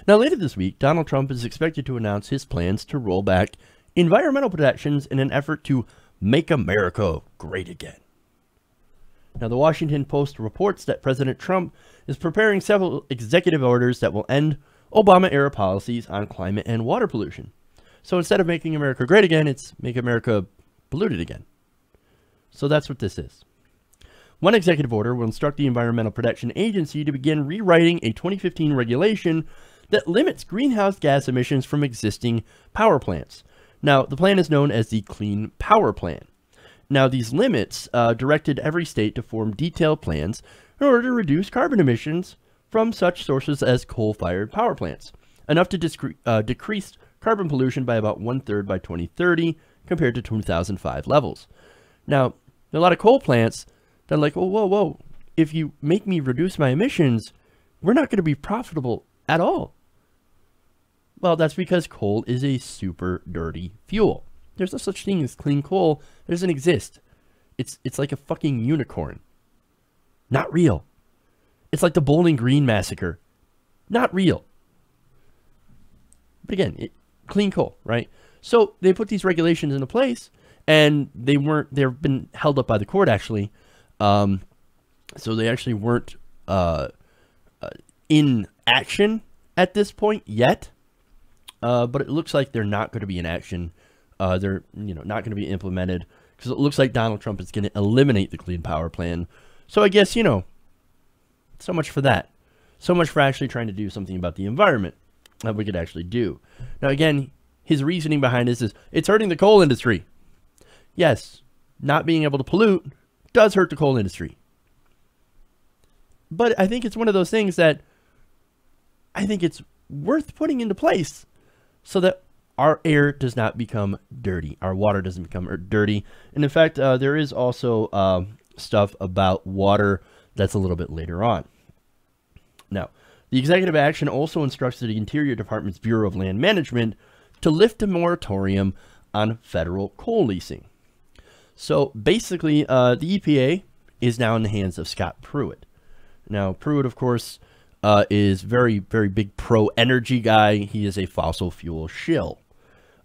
Now, later this week, Donald Trump is expected to announce his plans to roll back environmental protections in an effort to make America great again. Now, the Washington Post reports that President Trump is preparing several executive orders that will end Obama-era policies on climate and water pollution. So instead of making America great again, it's make America polluted again. So that's what this is. One executive order will instruct the Environmental Protection Agency to begin rewriting a 2015 regulation that limits greenhouse gas emissions from existing power plants. Now, the plan is known as the Clean Power Plan. Now, these limits directed every state to form detailed plans in order to reduce carbon emissions from such sources as coal-fired power plants, enough to decrease carbon pollution by about 1/3 by 2030 compared to 2005 levels. Now, there are a lot of coal plants that are like, oh, whoa, if you make me reduce my emissions, we're not going to be profitable at all. Well, that's because coal is a super dirty fuel. There's no such thing as clean coal. It doesn't exist. It's like a fucking unicorn. Not real. It's like the Bowling Green massacre. Not real. But again, clean coal, right? So they put these regulations into place, and they've been held up by the court, actually. So they actually weren't in action at this point yet. But it looks like they're not going to be in action. They're not going to be implemented because it looks like Donald Trump is going to eliminate the Clean Power Plan. So I guess, so much for that. So much for actually trying to do something about the environment that we could actually do. Now, again, his reasoning behind this is it's hurting the coal industry. Yes, not being able to pollute does hurt the coal industry. But I think it's one of those things that I think it's worth putting into place so that our air does not become dirty. Our water doesn't become dirty. And in fact, there is also stuff about water that's a little bit later on. Now, the executive action also instructs the Interior Department's Bureau of Land Management to lift a moratorium on federal coal leasing. So basically, the EPA is now in the hands of Scott Pruitt. Now, Pruitt, of course, is very, very big pro-energy guy. He is a fossil fuel shill.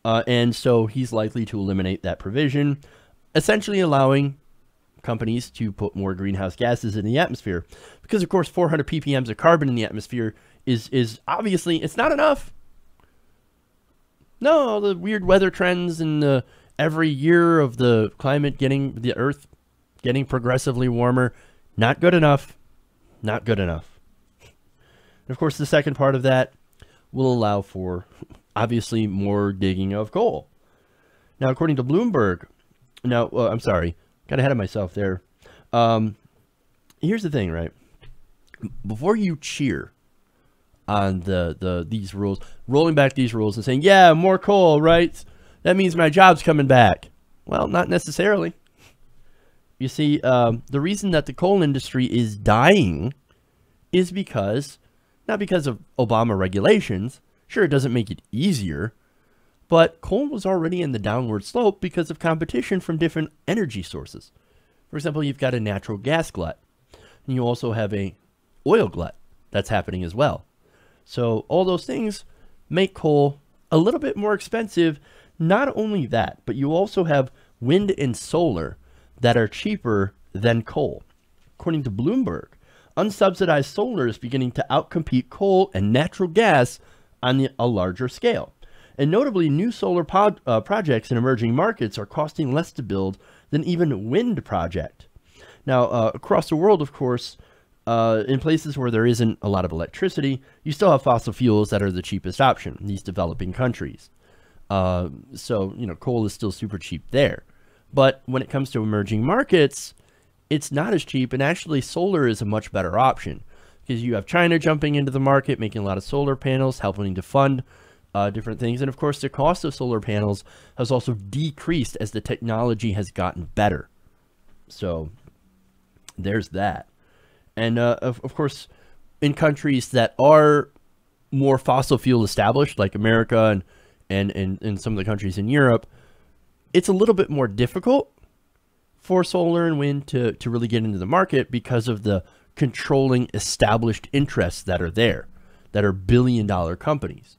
And so he's likely to eliminate that provision, essentially allowing companies to put more greenhouse gases in the atmosphere. Because, of course, 400 ppm of carbon in the atmosphere is obviously, it's not enough. No, the weird weather trends and every year of the climate the Earth getting progressively warmer, not good enough. Not good enough. And of course, the second part of that will allow for, obviously, more digging of coal. Now, according to Bloomberg, I'm sorry, got ahead of myself there. Here's the thing, right? Before you cheer on these rules, rolling back these rules and saying, yeah, more coal, right? That means my job's coming back. Well, not necessarily. You see, the reason that the coal industry is dying is because, not because of Obama regulations. Sure, it doesn't make it easier, but coal was already in the downward slope because of competition from different energy sources. For example, you've got a natural gas glut, and you also have a oil glut that's happening as well. So all those things make coal a little bit more expensive. Not only that, but you also have wind and solar that are cheaper than coal. According to Bloomberg, unsubsidized solar is beginning to outcompete coal and natural gas on a larger scale. And notably, new solar projects in emerging markets are costing less to build than even wind project. Now, across the world, of course, in places where there isn't a lot of electricity, you still have fossil fuels that are the cheapest option in these developing countries. So, coal is still super cheap there. But when it comes to emerging markets, it's not as cheap. And actually, solar is a much better option because you have China jumping into the market, making a lot of solar panels, helping to fund different things. And of course, the cost of solar panels has also decreased as the technology has gotten better. So there's that. And of course, in countries that are more fossil fuel established, like America and some of the countries in Europe, it's a little bit more difficult for solar and wind to really get into the market because of the controlling established interests that are there. that are billion-dollar companies.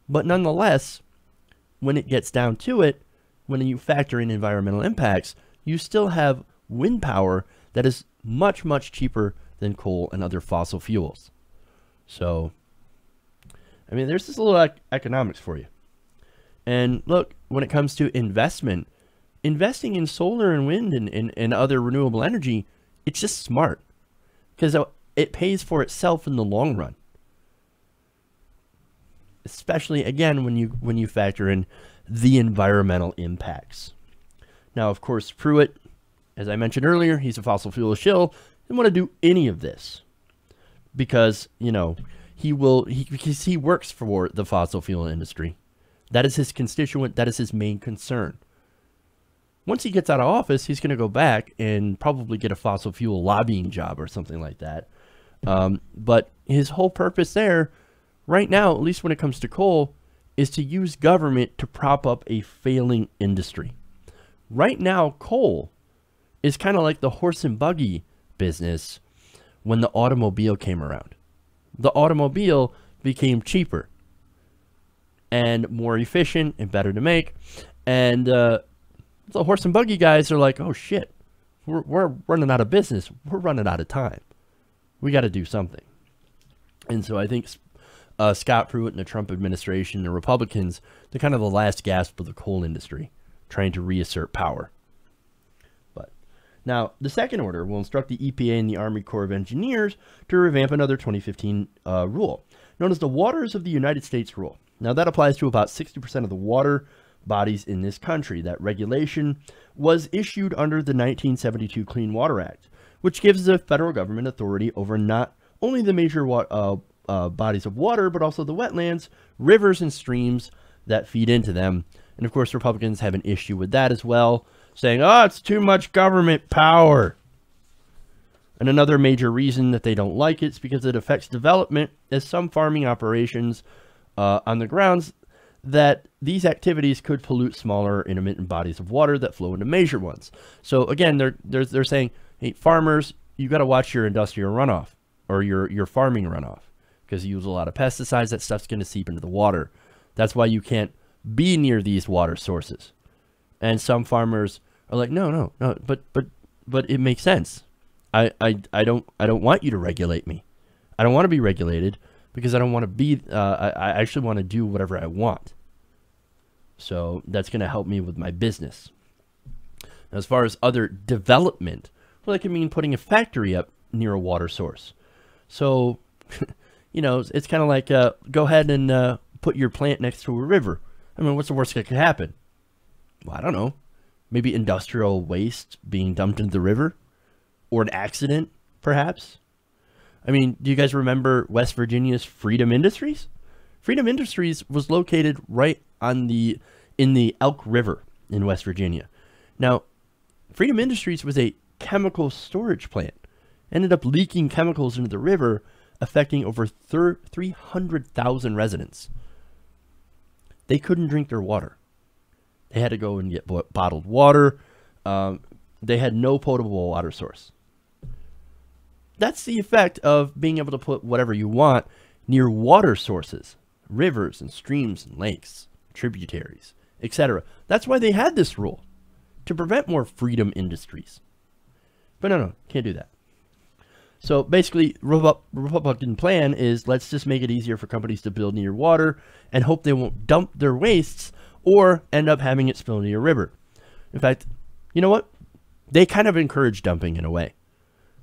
But nonetheless, when it gets down to it, when you factor in environmental impacts, you still have wind power that is much, much cheaper than coal and other fossil fuels. So, I mean, there's just a little economics for you. And look, when it comes to investment, investing in solar and wind and other renewable energy, it's just smart because it pays for itself in the long run. Especially, again, when you factor in the environmental impacts. Now, of course, Pruitt, as I mentioned earlier, he's a fossil fuel shill. Didn't want to do any of this because, you know, he works for the fossil fuel industry. That is his constituent. That is his main concern. Once he gets out of office, he's going to go back and probably get a fossil fuel lobbying job or something like that. But his whole purpose there, right now, at least when it comes to coal, is to use government to prop up a failing industry. Right now, coal is kind of like the horse and buggy business when the automobile came around. The automobile became cheaper and more efficient and better to make. And the horse and buggy guys are like, oh shit, we're running out of business. We're running out of time. We got to do something. And so I think Scott Pruitt and the Trump administration, the Republicans, they're kind of the last gasp of the coal industry, trying to reassert power. But now, the second order will instruct the EPA and the Army Corps of Engineers to revamp another 2015 rule, known as the Waters of the United States Rule. Now, that applies to about 60% of the water bodies in this country. That regulation was issued under the 1972 Clean Water Act, which gives the federal government authority over not only the major bodies of water, but also the wetlands, rivers, and streams that feed into them. And of course, Republicans have an issue with that as well, saying, oh, it's too much government power. And another major reason that they don't like it is because it affects development, as some farming operations on the grounds that these activities could pollute smaller intermittent bodies of water that flow into major ones. So again, they're saying, hey, farmers, you got to watch your industrial runoff or your farming runoff, because you use a lot of pesticides. That stuff's going to seep into the water. That's why you can't be near these water sources. And some farmers are like, no, but it makes sense. I don't want you to regulate me. I don't want to be regulated because I don't want to be. I actually want to do whatever I want. So that's going to help me with my business. Now, as far as other development, well, that can mean putting a factory up near a water source. So, you know, it's kind of like go ahead and put your plant next to a river. I mean, what's the worst that could happen? Well, I don't know. Maybe industrial waste being dumped into the river, or an accident, perhaps. I mean, do you guys remember West Virginia's Freedom Industries? Freedom Industries was located right in the Elk River in West Virginia. Now, Freedom Industries was a chemical storage plant. Ended up leaking chemicals into the river, affecting over 300,000 residents. They couldn't drink their water. They had to go and get bottled water. They had no potable water source. That's the effect of being able to put whatever you want near water sources, rivers and streams and lakes, tributaries, etc. That's why they had this rule, to prevent more freedom industries. But no, can't do that. So basically, Republican plan is, let's just make it easier for companies to build near water and hope they won't dump their wastes or end up having it spill into a river. In fact, you know what? They kind of encourage dumping in a way.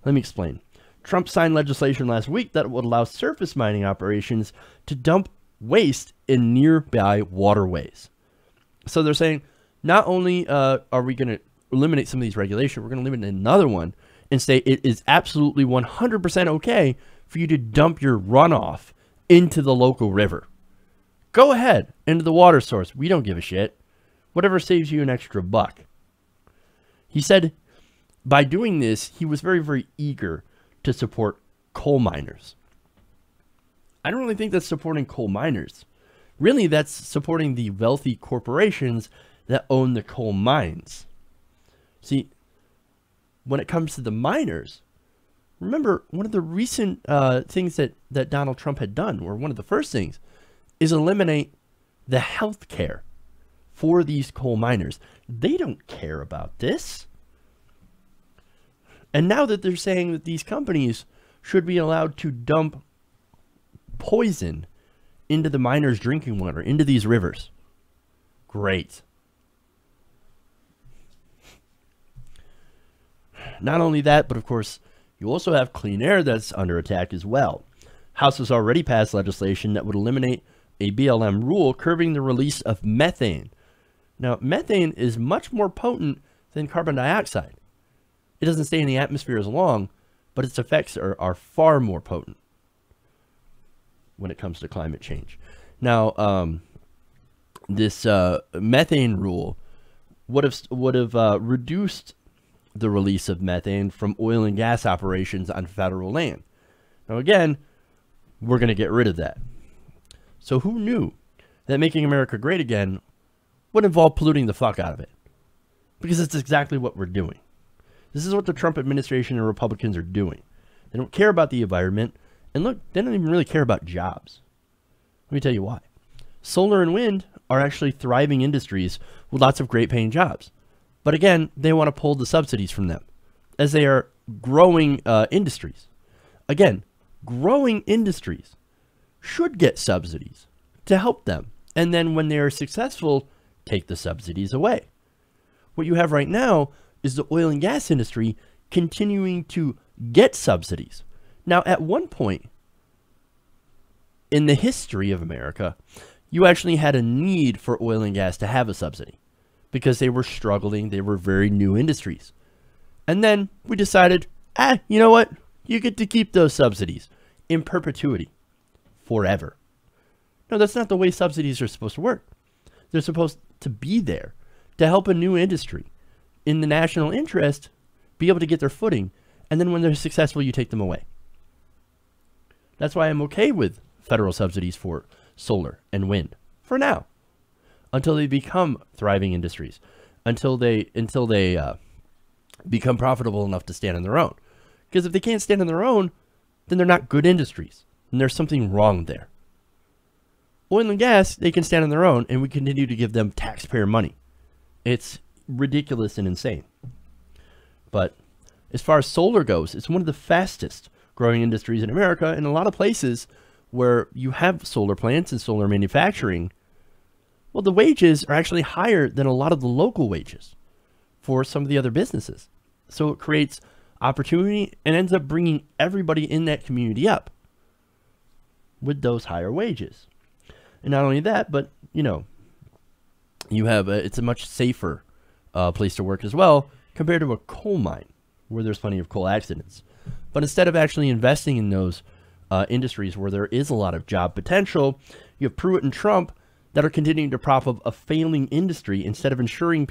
Let me explain. Trump signed legislation last week that would allow surface mining operations to dump waste in nearby waterways. So they're saying, not only are we going to eliminate some of these regulations, we're going to eliminate another one and say it is absolutely 100% okay for you to dump your runoff into the local river. Go ahead, into the water source. We don't give a shit. Whatever saves you an extra buck. He said by doing this, he was very, very eager to support coal miners. I don't really think that's supporting coal miners. Really, that's supporting the wealthy corporations that own the coal mines. See, when it comes to the miners, Remember, one of the recent things that Donald Trump had done, or one of the first things, is eliminate the health care for these coal miners. They don't care about this. And now that they're saying that these companies should be allowed to dump poison into the miners' drinking water, into these rivers. Great. Not only that, but of course, you also have clean air that's under attack as well. House has already passed legislation that would eliminate a BLM rule curbing the release of methane. Now, methane is much more potent than carbon dioxide. It doesn't stay in the atmosphere as long, but its effects are far more potent when it comes to climate change. Now, this methane rule would have reduced the release of methane from oil and gas operations on federal land. Now, again, we're going to get rid of that. So who knew that making America great again would involve polluting the fuck out of it? Because it's exactly what we're doing. This is what the Trump administration and Republicans are doing. They don't care about the environment. And look, they don't even really care about jobs. Let me tell you why. Solar and wind are actually thriving industries with lots of great paying jobs. But again, they want to pull the subsidies from them as they are growing industries. Again, growing industries should get subsidies to help them. And then when they are successful, take the subsidies away. What you have right now is the oil and gas industry continuing to get subsidies. Now, at one point in the history of America, you actually had a need for oil and gas to have a subsidy because they were struggling. They were very new industries. And then we decided, you know what? You get to keep those subsidies in perpetuity, forever. No, that's not the way subsidies are supposed to work. They're supposed to be there to help a new industry in the national interest be able to get their footing. And then when they're successful, you take them away. That's why I'm okay with federal subsidies for solar and wind for now, until they become thriving industries, until they become profitable enough to stand on their own. Because if they can't stand on their own, then they're not good industries, and there's something wrong there. Oil and gas, they can stand on their own, and we continue to give them taxpayer money. It's ridiculous and insane. But as far as solar goes, it's one of the fastest growing industries in America. In a lot of places where you have solar plants and solar manufacturing, well, the wages are actually higher than a lot of the local wages for some of the other businesses. So it creates opportunity and ends up bringing everybody in that community up with those higher wages. And not only that, but, you know, you have it's a much safer place to work as well compared to a coal mine where there's plenty of coal accidents. But instead of actually investing in those industries where there is a lot of job potential, you have Pruitt and Trump that are continuing to prop up a failing industry instead of ensuring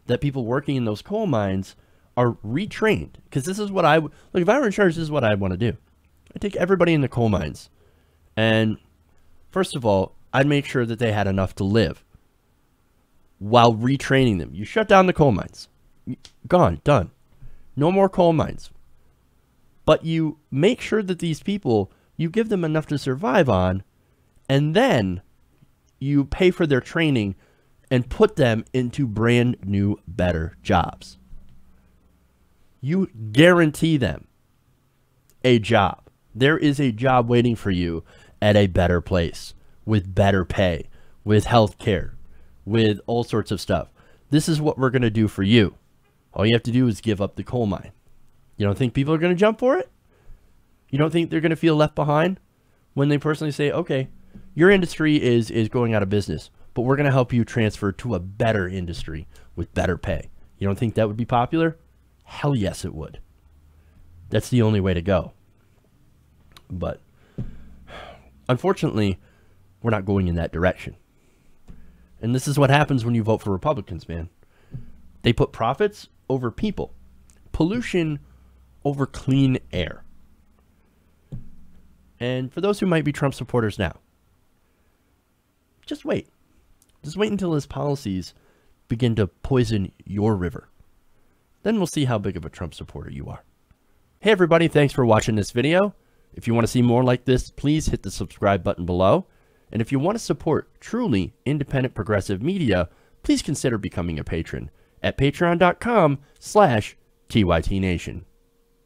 that people working in those coal mines are retrained. Because this is what look, if I were in charge, this is what I'd want to do. I'd take everybody in the coal mines, and first of all, I'd make sure that they had enough to live while retraining them. You shut down the coal mines. Gone, done. No more coal mines. But you make sure that these people, you give them enough to survive on, and then you pay for their training and put them into brand new, better jobs. You guarantee them a job. There is a job waiting for you at a better place with better pay, with health care, with all sorts of stuff. This is what we're going to do for you. All you have to do is give up the coal mine. You don't think people are going to jump for it? You don't think they're going to feel left behind when they personally say, okay, your industry is going out of business, but we're going to help you transfer to a better industry with better pay. You don't think that would be popular? Hell yes, it would. That's the only way to go. But unfortunately, we're not going in that direction. And this is what happens when you vote for Republicans, man. They put profits over people, pollution over clean air. And for those who might be Trump supporters now, just wait. Just wait until his policies begin to poison your river. Then we'll see how big of a Trump supporter you are. Hey everybody, thanks for watching this video. If you want to see more like this, please hit the subscribe button below. And if you want to support truly independent progressive media, please consider becoming a patron at patreon.com/TYTNation.